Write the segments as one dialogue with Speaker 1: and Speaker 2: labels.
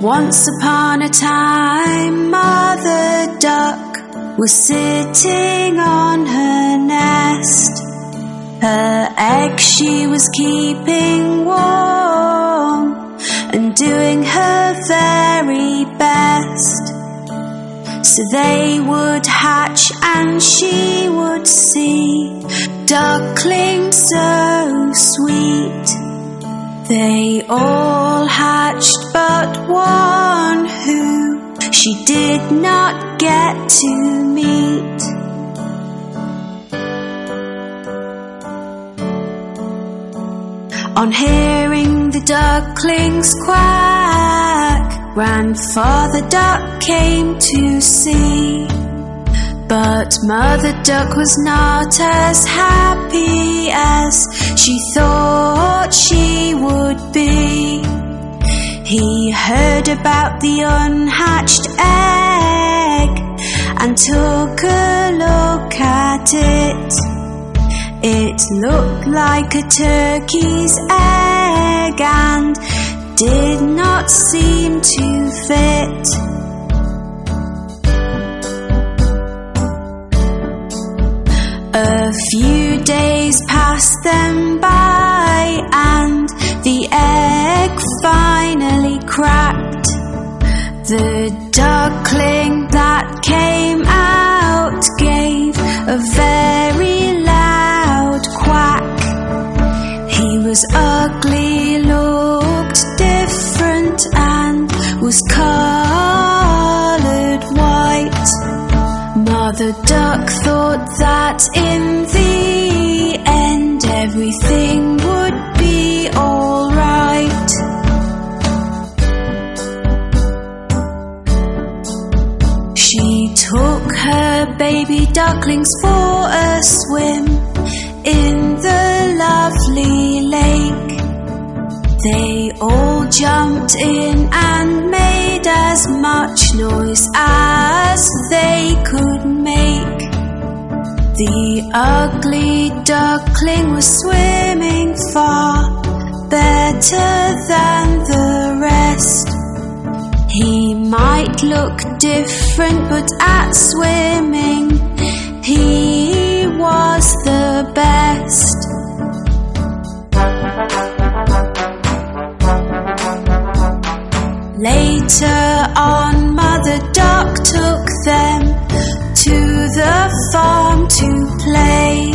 Speaker 1: Once upon a time, Mother Duck was sitting on her nest. Her egg she was keeping warm and doing her very best. So they would hatch and she would see ducklings so sweet. They all hatched but one who she did not get to meet. On hearing the ducklings quack, Grandfather Duck came to see. But Mother Duck was not as happy as she thought she would be. He heard about the unhatched egg and took a look at it. It looked like a turkey's egg and did not seem to fit. A few days passed them by and the egg finally cracked. The duckling that came out gave a very loud quack. He was ugly, looked different and was coloured white. Mother Duck thought that in the end everything would be all right. She took her baby ducklings for a swim in the lovely lake. They all jumped in and made as much noise as they could make. The ugly duckling was swimming far better than the rest. He might look different, but at swimming he was the best. Later on, Mother Duck took them to the farm to play.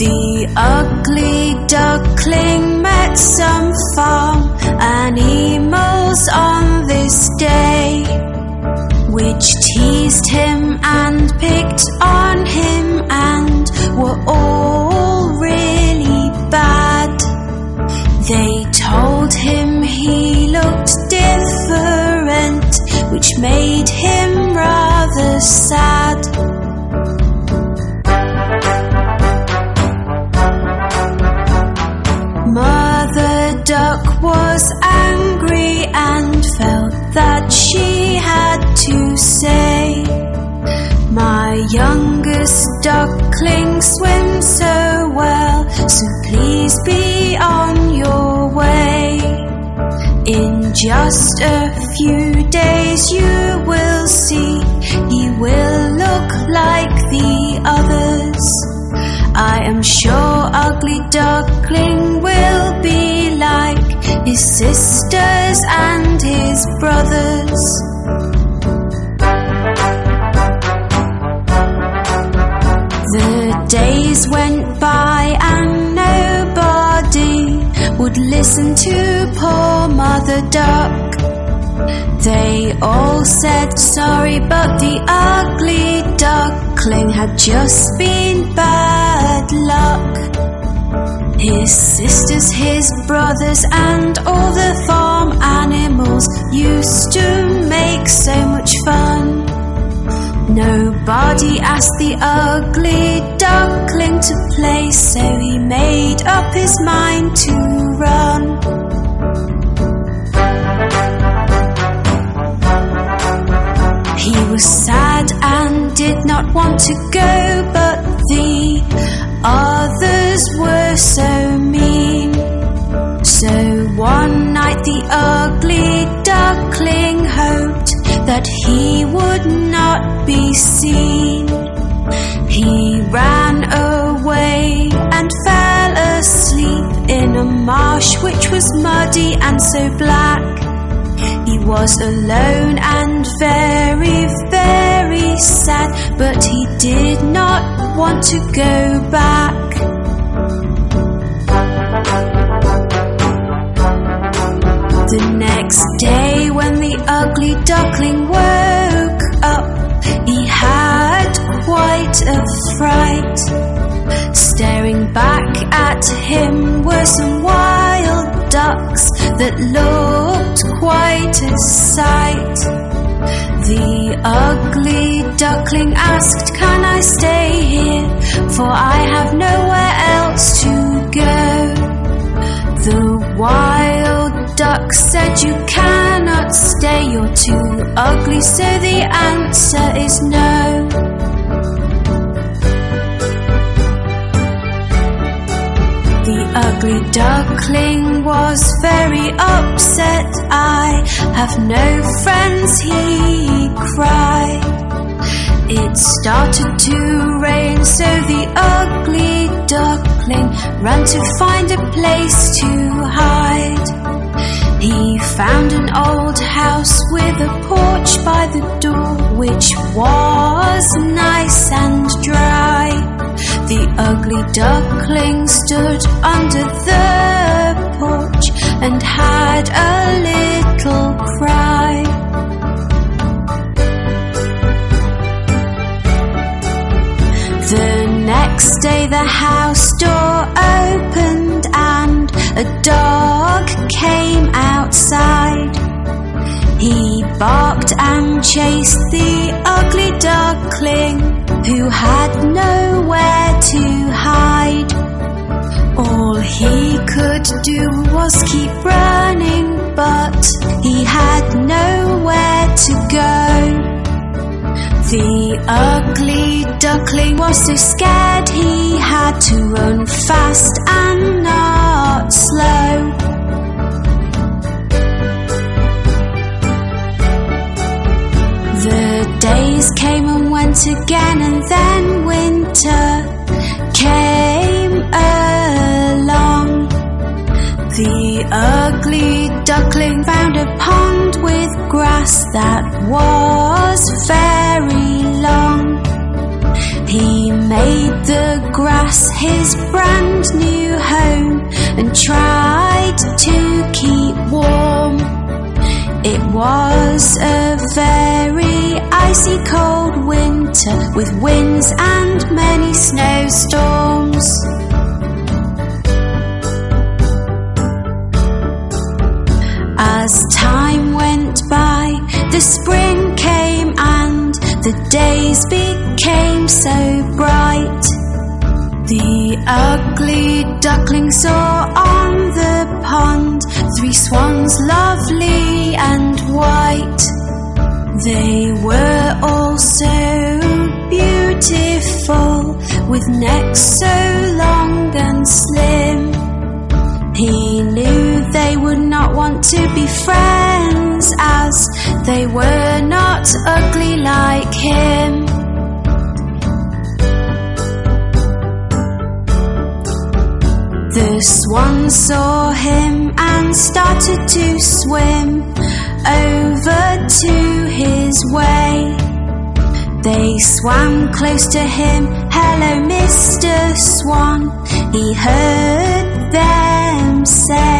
Speaker 1: The ugly duckling met some farm animals on this day, which teased him and picked on him and were all really bad. They told him he looked different, which made him rather sad. Mother Duck was angry and felt that she had to say, "My youngest duckling swims so well, so please be on your way. In just a few days you will see, he will look like the others. I am sure ugly duckling will be like his sisters and his brothers." The days went by and nobody would listen to poor Mother Duck. They all said sorry, but the ugly duckling had just been bad luck. His sisters, his brothers, and all the farm animals used to make so much fun. Nobody asked the ugly duckling to play, so he made up his mind to run. He was sad and did not want to go, but the be seen. He ran away and fell asleep in a marsh which was muddy and so black. He was alone and very, very sad, but he did not want to go back. The next day when the ugly duckling woke up, he had quite a fright. Staring back at him were some wild ducks that looked quite a sight. The ugly duckling asked, "Can I stay here? For I have nowhere else to go." The wild duck said, "You cannot stay, you're too ugly, so the answer is no." The ugly duckling was very upset. "I have no friends," he cried. It started to rain, so the ugly duckling ran to find a place to hide. He found an old house with a porch by the door, which was nice and dry. The ugly duckling stood under the porch and had a little cry. The next day the house door opened and a dog came outside. He barked and chased the ugly duckling, who had nowhere to hide. All he could do was keep running, but he had nowhere to go. The ugly duckling was so scared he had to run fast and not slow. The days came and went again, and then winter came along. The ugly duckling found a pond with grass that was very long. He made the grass his brand new home and tried to keep warm. It was a very icy cold winter with winds and many snowstorms. As time went by, the spring came and the days became so bright. The ugly duckling saw on the pond 3 swans, lovely and white. They were all so beautiful, with necks so long and slim. He knew they would not want to be friends, as they were not ugly like him. The swans saw him and started to swim over to his way. They swam close to him. "Hello, Mr. Swan," he heard them say.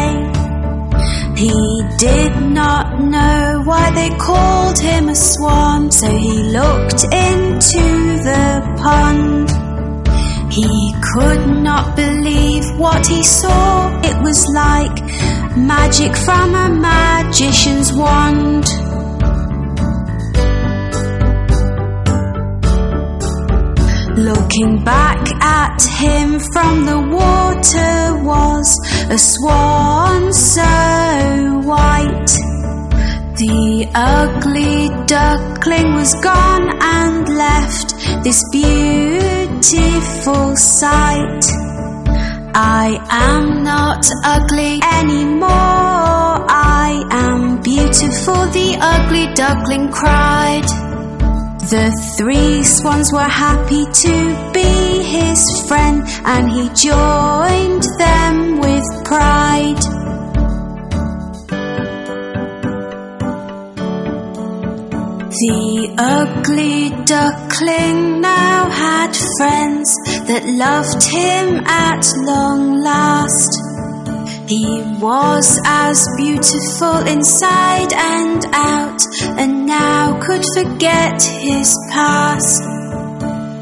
Speaker 1: He did not know why they called him a swan, so he looked into the pond. He could not believe what he saw. It was like magic from a magician's wand. Looking back at him from the water was a swan so white. The ugly duckling was gone and left this beautiful sight. "I am not ugly anymore, I am beautiful," the ugly duckling cried. The 3 swans were happy to be his friend, and he joined them with pride. The ugly duckling now had friends that loved him at long last. He was as beautiful inside and out, and now could forget his past.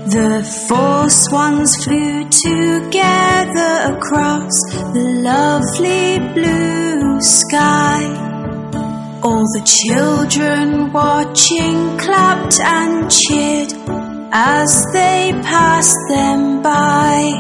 Speaker 1: The 4 swans flew together across the lovely blue sky. All the children watching clapped and cheered as they passed them by.